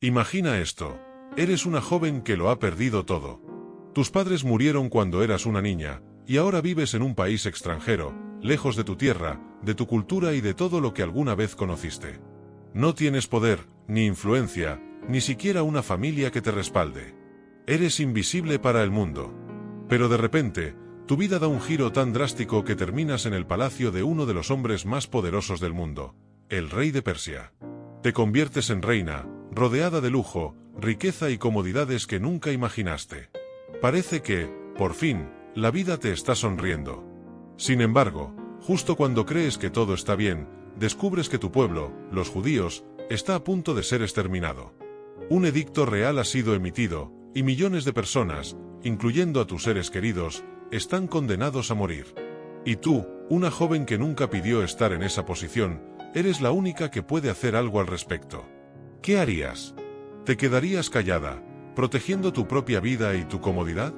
Imagina esto. Eres una joven que lo ha perdido todo. Tus padres murieron cuando eras una niña, y ahora vives en un país extranjero, lejos de tu tierra, de tu cultura y de todo lo que alguna vez conociste. No tienes poder, ni influencia, ni siquiera una familia que te respalde. Eres invisible para el mundo. Pero de repente, tu vida da un giro tan drástico que terminas en el palacio de uno de los hombres más poderosos del mundo, el rey de Persia. Te conviertes en reina, rodeada de lujo, riqueza y comodidades que nunca imaginaste. Parece que, por fin, la vida te está sonriendo. Sin embargo, justo cuando crees que todo está bien, descubres que tu pueblo, los judíos, está a punto de ser exterminado. Un edicto real ha sido emitido, y millones de personas, incluyendo a tus seres queridos, están condenados a morir. Y tú, una joven que nunca pidió estar en esa posición, eres la única que puede hacer algo al respecto. ¿Qué harías? ¿Te quedarías callada, protegiendo tu propia vida y tu comodidad?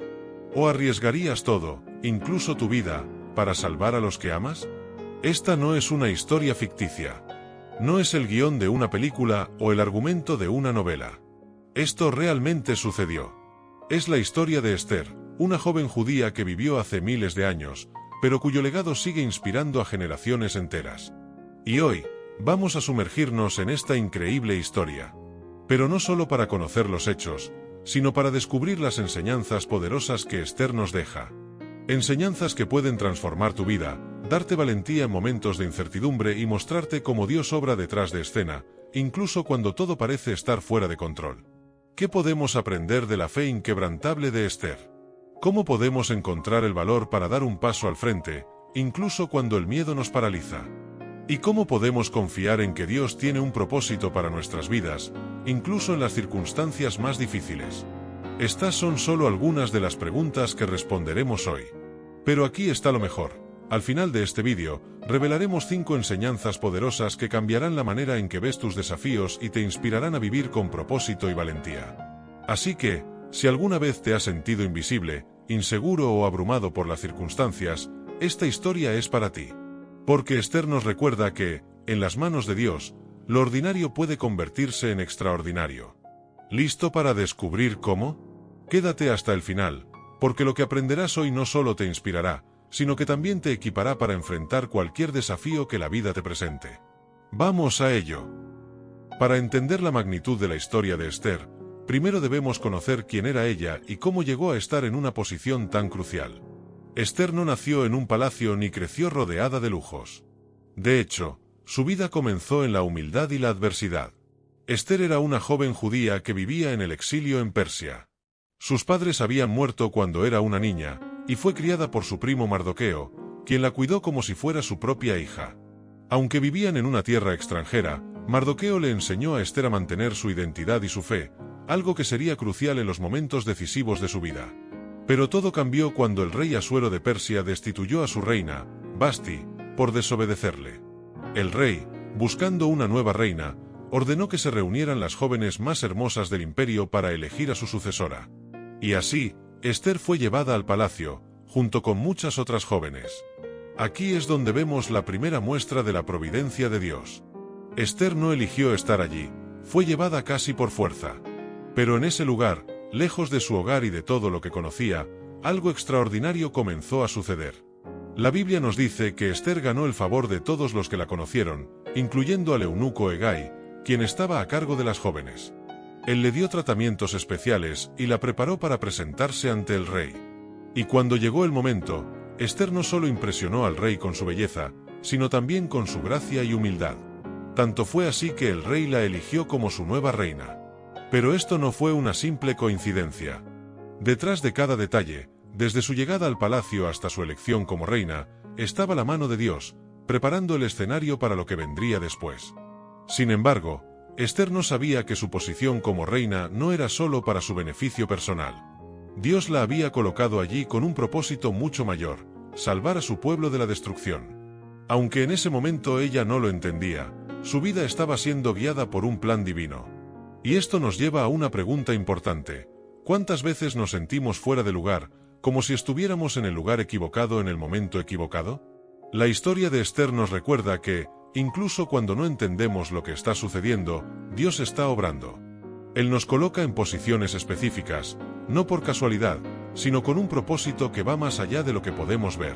¿O arriesgarías todo, incluso tu vida, para salvar a los que amas? Esta no es una historia ficticia. No es el guión de una película o el argumento de una novela. Esto realmente sucedió. Es la historia de Esther, una joven judía que vivió hace miles de años, pero cuyo legado sigue inspirando a generaciones enteras. Y hoy, vamos a sumergirnos en esta increíble historia. Pero no solo para conocer los hechos, sino para descubrir las enseñanzas poderosas que Esther nos deja. Enseñanzas que pueden transformar tu vida, darte valentía en momentos de incertidumbre y mostrarte cómo Dios obra detrás de escena, incluso cuando todo parece estar fuera de control. ¿Qué podemos aprender de la fe inquebrantable de Esther? ¿Cómo podemos encontrar el valor para dar un paso al frente, incluso cuando el miedo nos paraliza? ¿Y cómo podemos confiar en que Dios tiene un propósito para nuestras vidas, incluso en las circunstancias más difíciles? Estas son solo algunas de las preguntas que responderemos hoy. Pero aquí está lo mejor. Al final de este vídeo, revelaremos 5 enseñanzas poderosas que cambiarán la manera en que ves tus desafíos y te inspirarán a vivir con propósito y valentía. Así que, si alguna vez te has sentido invisible, inseguro o abrumado por las circunstancias, esta historia es para ti. Porque Esther nos recuerda que, en las manos de Dios, lo ordinario puede convertirse en extraordinario. ¿Listo para descubrir cómo? Quédate hasta el final, porque lo que aprenderás hoy no solo te inspirará, sino que también te equipará para enfrentar cualquier desafío que la vida te presente. ¡Vamos a ello! Para entender la magnitud de la historia de Esther, primero debemos conocer quién era ella y cómo llegó a estar en una posición tan crucial. Esther no nació en un palacio ni creció rodeada de lujos. De hecho, su vida comenzó en la humildad y la adversidad. Esther era una joven judía que vivía en el exilio en Persia. Sus padres habían muerto cuando era una niña, y fue criada por su primo Mardoqueo, quien la cuidó como si fuera su propia hija. Aunque vivían en una tierra extranjera, Mardoqueo le enseñó a Esther a mantener su identidad y su fe, algo que sería crucial en los momentos decisivos de su vida. Pero todo cambió cuando el rey Asuero de Persia destituyó a su reina, Vasti, por desobedecerle. El rey, buscando una nueva reina, ordenó que se reunieran las jóvenes más hermosas del imperio para elegir a su sucesora. Y así, Esther fue llevada al palacio, junto con muchas otras jóvenes. Aquí es donde vemos la primera muestra de la providencia de Dios. Esther no eligió estar allí, fue llevada casi por fuerza. Pero en ese lugar, lejos de su hogar y de todo lo que conocía, algo extraordinario comenzó a suceder. La Biblia nos dice que Esther ganó el favor de todos los que la conocieron, incluyendo al eunuco Hegai, quien estaba a cargo de las jóvenes. Él le dio tratamientos especiales y la preparó para presentarse ante el rey. Y cuando llegó el momento, Esther no solo impresionó al rey con su belleza, sino también con su gracia y humildad. Tanto fue así que el rey la eligió como su nueva reina. Pero esto no fue una simple coincidencia. Detrás de cada detalle, desde su llegada al palacio hasta su elección como reina, estaba la mano de Dios, preparando el escenario para lo que vendría después. Sin embargo, Esther no sabía que su posición como reina no era solo para su beneficio personal. Dios la había colocado allí con un propósito mucho mayor: salvar a su pueblo de la destrucción. Aunque en ese momento ella no lo entendía, su vida estaba siendo guiada por un plan divino. Y esto nos lleva a una pregunta importante: ¿cuántas veces nos sentimos fuera de lugar, como si estuviéramos en el lugar equivocado en el momento equivocado? La historia de Esther nos recuerda que, incluso cuando no entendemos lo que está sucediendo, Dios está obrando. Él nos coloca en posiciones específicas, no por casualidad, sino con un propósito que va más allá de lo que podemos ver.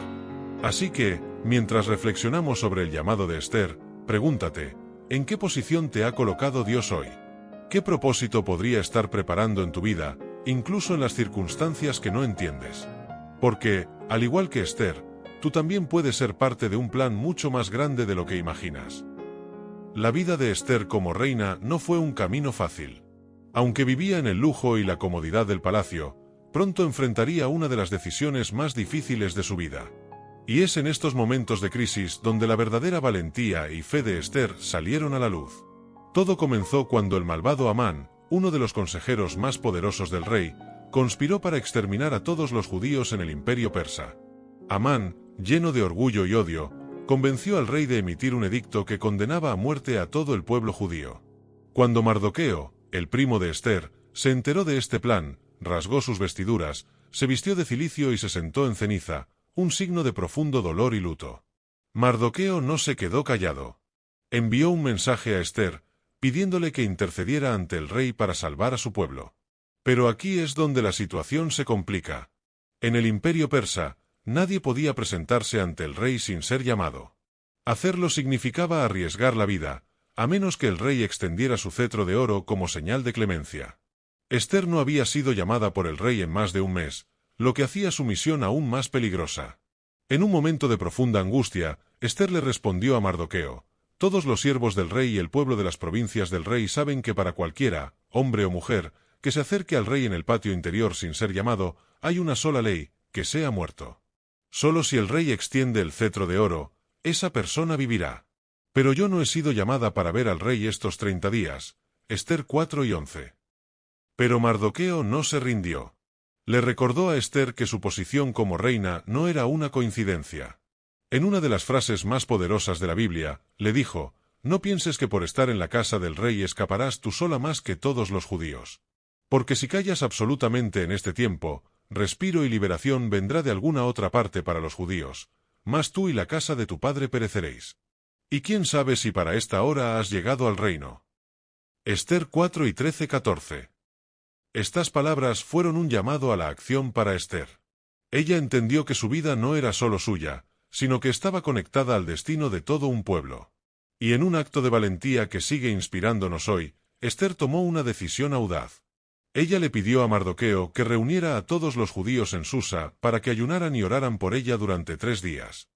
Así que, mientras reflexionamos sobre el llamado de Esther, pregúntate, ¿en qué posición te ha colocado Dios hoy? ¿Qué propósito podría estar preparando en tu vida, incluso en las circunstancias que no entiendes? Porque, al igual que Esther, tú también puedes ser parte de un plan mucho más grande de lo que imaginas. La vida de Esther como reina no fue un camino fácil. Aunque vivía en el lujo y la comodidad del palacio, pronto enfrentaría una de las decisiones más difíciles de su vida. Y es en estos momentos de crisis donde la verdadera valentía y fe de Esther salieron a la luz. Todo comenzó cuando el malvado Amán, uno de los consejeros más poderosos del rey, conspiró para exterminar a todos los judíos en el imperio persa. Amán, lleno de orgullo y odio, convenció al rey de emitir un edicto que condenaba a muerte a todo el pueblo judío. Cuando Mardoqueo, el primo de Esther, se enteró de este plan, rasgó sus vestiduras, se vistió de cilicio y se sentó en ceniza, un signo de profundo dolor y luto. Mardoqueo no se quedó callado. Envió un mensaje a Esther, pidiéndole que intercediera ante el rey para salvar a su pueblo. Pero aquí es donde la situación se complica. En el imperio persa, nadie podía presentarse ante el rey sin ser llamado. Hacerlo significaba arriesgar la vida, a menos que el rey extendiera su cetro de oro como señal de clemencia. Esther no había sido llamada por el rey en más de un mes, lo que hacía su misión aún más peligrosa. En un momento de profunda angustia, Esther le respondió a Mardoqueo: todos los siervos del rey y el pueblo de las provincias del rey saben que para cualquiera, hombre o mujer, que se acerque al rey en el patio interior sin ser llamado, hay una sola ley, que sea muerto. Solo si el rey extiende el cetro de oro, esa persona vivirá. Pero yo no he sido llamada para ver al rey estos 30 días. Esther 4:11. Pero Mardoqueo no se rindió. Le recordó a Esther que su posición como reina no era una coincidencia. En una de las frases más poderosas de la Biblia, le dijo: no pienses que por estar en la casa del rey escaparás tú sola más que todos los judíos. Porque si callas absolutamente en este tiempo, respiro y liberación vendrá de alguna otra parte para los judíos, mas tú y la casa de tu padre pereceréis. Y quién sabe si para esta hora has llegado al reino. Esther 4 y 13-14. Estas palabras fueron un llamado a la acción para Esther. Ella entendió que su vida no era solo suya, sino que estaba conectada al destino de todo un pueblo. Y en un acto de valentía que sigue inspirándonos hoy, Esther tomó una decisión audaz. Ella le pidió a Mardoqueo que reuniera a todos los judíos en Susa para que ayunaran y oraran por ella durante 3 días.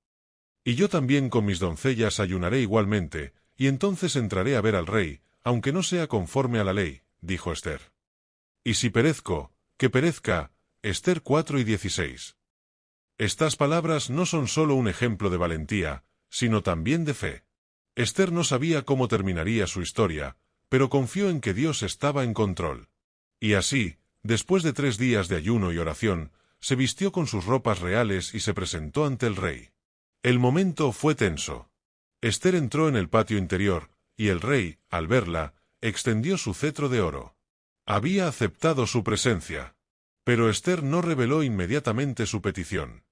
Y yo también con mis doncellas ayunaré igualmente, y entonces entraré a ver al rey, aunque no sea conforme a la ley, dijo Esther. Y si perezco, que perezca. Esther 4 y 16. Estas palabras no son solo un ejemplo de valentía, sino también de fe. Esther no sabía cómo terminaría su historia, pero confió en que Dios estaba en control. Y así, después de 3 días de ayuno y oración, se vistió con sus ropas reales y se presentó ante el rey. El momento fue tenso. Esther entró en el patio interior, y el rey, al verla, extendió su cetro de oro. Había aceptado su presencia. Pero Esther no reveló inmediatamente su petición.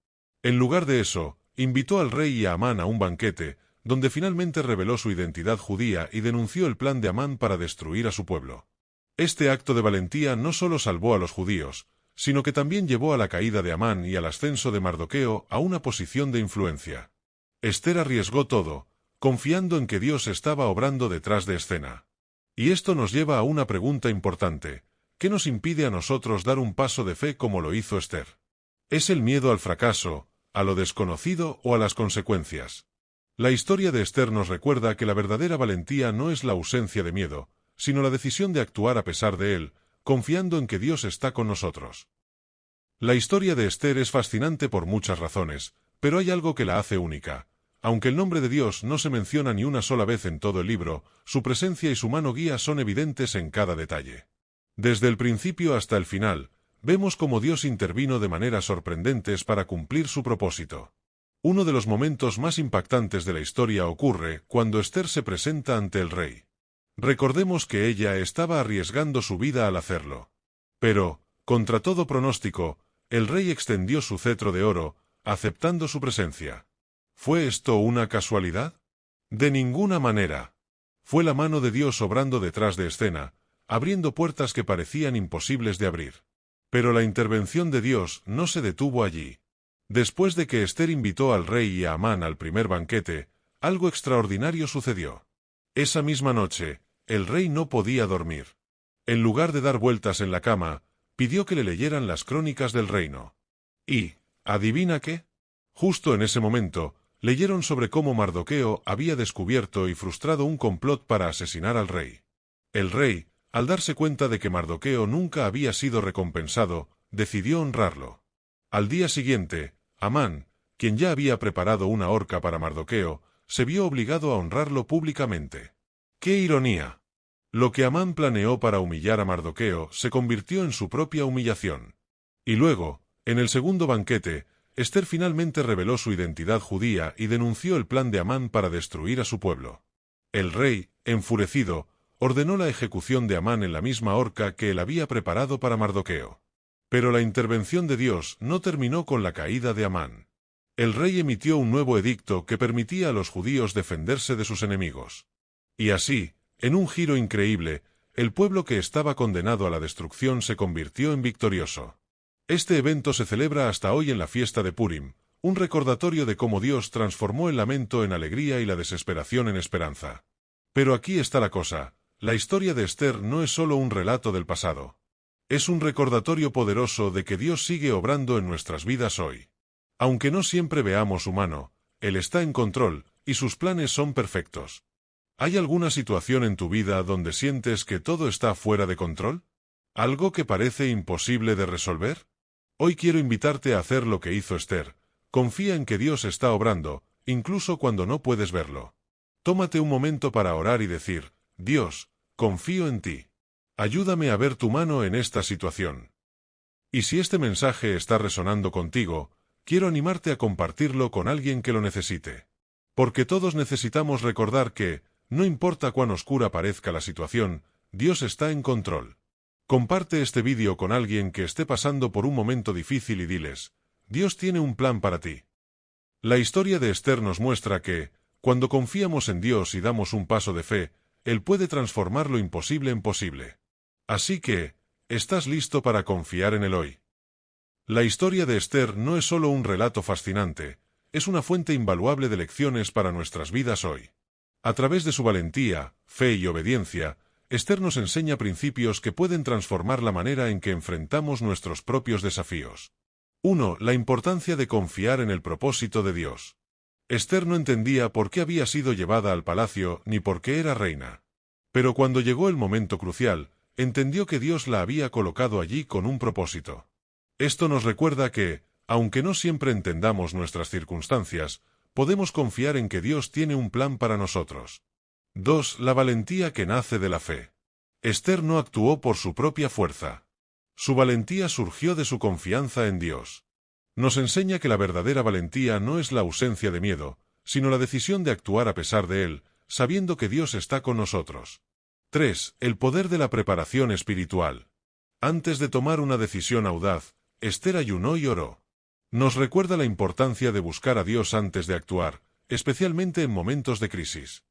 En lugar de eso, invitó al rey y a Amán a un banquete, donde finalmente reveló su identidad judía y denunció el plan de Amán para destruir a su pueblo. Este acto de valentía no solo salvó a los judíos, sino que también llevó a la caída de Amán y al ascenso de Mardoqueo a una posición de influencia. Esther arriesgó todo, confiando en que Dios estaba obrando detrás de escena. Y esto nos lleva a una pregunta importante: ¿qué nos impide a nosotros dar un paso de fe como lo hizo Esther? ¿Es el miedo al fracaso, a lo desconocido o a las consecuencias? La historia de Esther nos recuerda que la verdadera valentía no es la ausencia de miedo, sino la decisión de actuar a pesar de él, confiando en que Dios está con nosotros. La historia de Esther es fascinante por muchas razones, pero hay algo que la hace única. Aunque el nombre de Dios no se menciona ni una sola vez en todo el libro, su presencia y su mano guía son evidentes en cada detalle. Desde el principio hasta el final, vemos cómo Dios intervino de maneras sorprendentes para cumplir su propósito. Uno de los momentos más impactantes de la historia ocurre cuando Esther se presenta ante el rey. Recordemos que ella estaba arriesgando su vida al hacerlo. Pero, contra todo pronóstico, el rey extendió su cetro de oro, aceptando su presencia. ¿Fue esto una casualidad? De ninguna manera. Fue la mano de Dios obrando detrás de escena, abriendo puertas que parecían imposibles de abrir. Pero la intervención de Dios no se detuvo allí. Después de que Esther invitó al rey y a Amán al primer banquete, algo extraordinario sucedió. Esa misma noche, el rey no podía dormir. En lugar de dar vueltas en la cama, pidió que le leyeran las crónicas del reino. Y, ¿adivina qué? Justo en ese momento, leyeron sobre cómo Mardoqueo había descubierto y frustrado un complot para asesinar al rey. El rey, al darse cuenta de que Mardoqueo nunca había sido recompensado, decidió honrarlo. Al día siguiente, Amán, quien ya había preparado una horca para Mardoqueo, se vio obligado a honrarlo públicamente. ¡Qué ironía! Lo que Amán planeó para humillar a Mardoqueo se convirtió en su propia humillación. Y luego, en el segundo banquete, Esther finalmente reveló su identidad judía y denunció el plan de Amán para destruir a su pueblo. El rey, enfurecido, ordenó la ejecución de Amán en la misma horca que él había preparado para Mardoqueo. Pero la intervención de Dios no terminó con la caída de Amán. El rey emitió un nuevo edicto que permitía a los judíos defenderse de sus enemigos. Y así, en un giro increíble, el pueblo que estaba condenado a la destrucción se convirtió en victorioso. Este evento se celebra hasta hoy en la fiesta de Purim, un recordatorio de cómo Dios transformó el lamento en alegría y la desesperación en esperanza. Pero aquí está la cosa, la historia de Esther no es solo un relato del pasado. Es un recordatorio poderoso de que Dios sigue obrando en nuestras vidas hoy. Aunque no siempre veamos humano, Él está en control, y sus planes son perfectos. ¿Hay alguna situación en tu vida donde sientes que todo está fuera de control? ¿Algo que parece imposible de resolver? Hoy quiero invitarte a hacer lo que hizo Esther. Confía en que Dios está obrando, incluso cuando no puedes verlo. Tómate un momento para orar y decir, Dios, confío en ti. Ayúdame a ver tu mano en esta situación. Y si este mensaje está resonando contigo, quiero animarte a compartirlo con alguien que lo necesite. Porque todos necesitamos recordar que, no importa cuán oscura parezca la situación, Dios está en control. Comparte este vídeo con alguien que esté pasando por un momento difícil y diles, Dios tiene un plan para ti. La historia de Esther nos muestra que, cuando confiamos en Dios y damos un paso de fe, Él puede transformar lo imposible en posible. Así que, ¿estás listo para confiar en Él hoy? La historia de Esther no es solo un relato fascinante, es una fuente invaluable de lecciones para nuestras vidas hoy. A través de su valentía, fe y obediencia, Esther nos enseña principios que pueden transformar la manera en que enfrentamos nuestros propios desafíos. 1. La importancia de confiar en el propósito de Dios. Esther no entendía por qué había sido llevada al palacio ni por qué era reina. Pero cuando llegó el momento crucial, entendió que Dios la había colocado allí con un propósito. Esto nos recuerda que, aunque no siempre entendamos nuestras circunstancias, podemos confiar en que Dios tiene un plan para nosotros. 2. La valentía que nace de la fe. Esther no actuó por su propia fuerza. Su valentía surgió de su confianza en Dios. Nos enseña que la verdadera valentía no es la ausencia de miedo, sino la decisión de actuar a pesar de él, sabiendo que Dios está con nosotros. 3. El poder de la preparación espiritual. Antes de tomar una decisión audaz, Esther ayunó y oró. Nos recuerda la importancia de buscar a Dios antes de actuar, especialmente en momentos de crisis.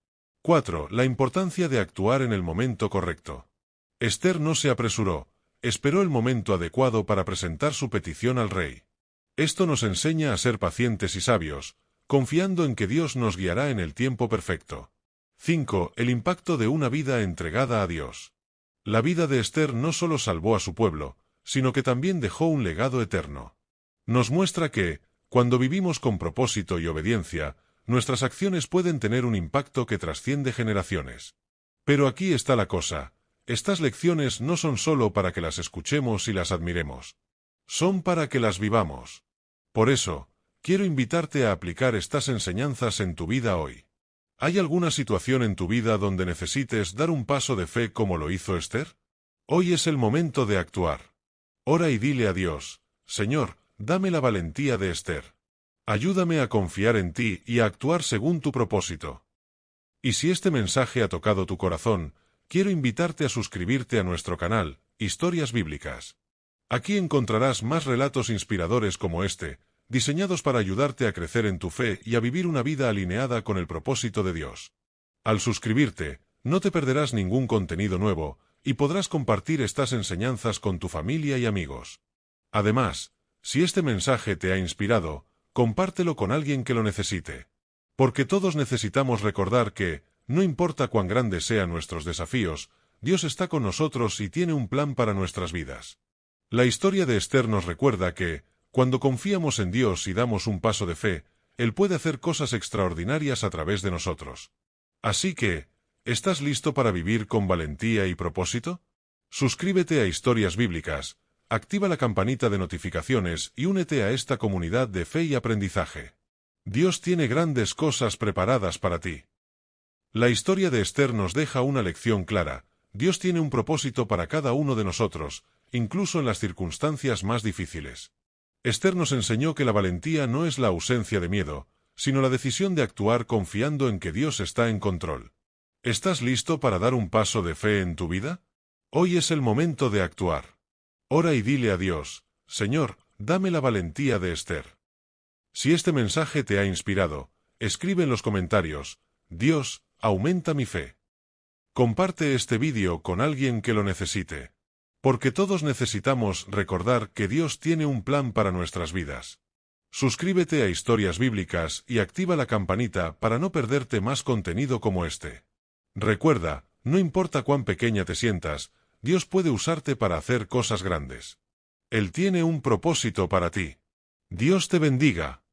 4. La importancia de actuar en el momento correcto. Esther no se apresuró, esperó el momento adecuado para presentar su petición al rey. Esto nos enseña a ser pacientes y sabios, confiando en que Dios nos guiará en el tiempo perfecto. 5. El impacto de una vida entregada a Dios. La vida de Esther no solo salvó a su pueblo, sino que también dejó un legado eterno. Nos muestra que, cuando vivimos con propósito y obediencia, nuestras acciones pueden tener un impacto que trasciende generaciones. Pero aquí está la cosa, estas lecciones no son solo para que las escuchemos y las admiremos. Son para que las vivamos. Por eso, quiero invitarte a aplicar estas enseñanzas en tu vida hoy. ¿Hay alguna situación en tu vida donde necesites dar un paso de fe como lo hizo Esther? Hoy es el momento de actuar. Ora y dile a Dios, Señor, dame la valentía de Esther. Ayúdame a confiar en ti y a actuar según tu propósito. Y si este mensaje ha tocado tu corazón, quiero invitarte a suscribirte a nuestro canal, Historias Bíblicas. Aquí encontrarás más relatos inspiradores como este, diseñados para ayudarte a crecer en tu fe y a vivir una vida alineada con el propósito de Dios. Al suscribirte, no te perderás ningún contenido nuevo, y podrás compartir estas enseñanzas con tu familia y amigos. Además, si este mensaje te ha inspirado, compártelo con alguien que lo necesite. Porque todos necesitamos recordar que, no importa cuán grandes sean nuestros desafíos, Dios está con nosotros y tiene un plan para nuestras vidas. La historia de Esther nos recuerda que, cuando confiamos en Dios y damos un paso de fe, Él puede hacer cosas extraordinarias a través de nosotros. Así que, ¿estás listo para vivir con valentía y propósito? Suscríbete a Historias Bíblicas, activa la campanita de notificaciones y únete a esta comunidad de fe y aprendizaje. Dios tiene grandes cosas preparadas para ti. La historia de Esther nos deja una lección clara. Dios tiene un propósito para cada uno de nosotros, incluso en las circunstancias más difíciles. Esther nos enseñó que la valentía no es la ausencia de miedo, sino la decisión de actuar confiando en que Dios está en control. ¿Estás listo para dar un paso de fe en tu vida? Hoy es el momento de actuar. Ora y dile a Dios: Señor, dame la valentía de Esther. Si este mensaje te ha inspirado, escribe en los comentarios: Dios, aumenta mi fe. Comparte este vídeo con alguien que lo necesite. Porque todos necesitamos recordar que Dios tiene un plan para nuestras vidas. Suscríbete a Historias Bíblicas y activa la campanita para no perderte más contenido como este. Recuerda, no importa cuán pequeña te sientas, Dios puede usarte para hacer cosas grandes. Él tiene un propósito para ti. Dios te bendiga.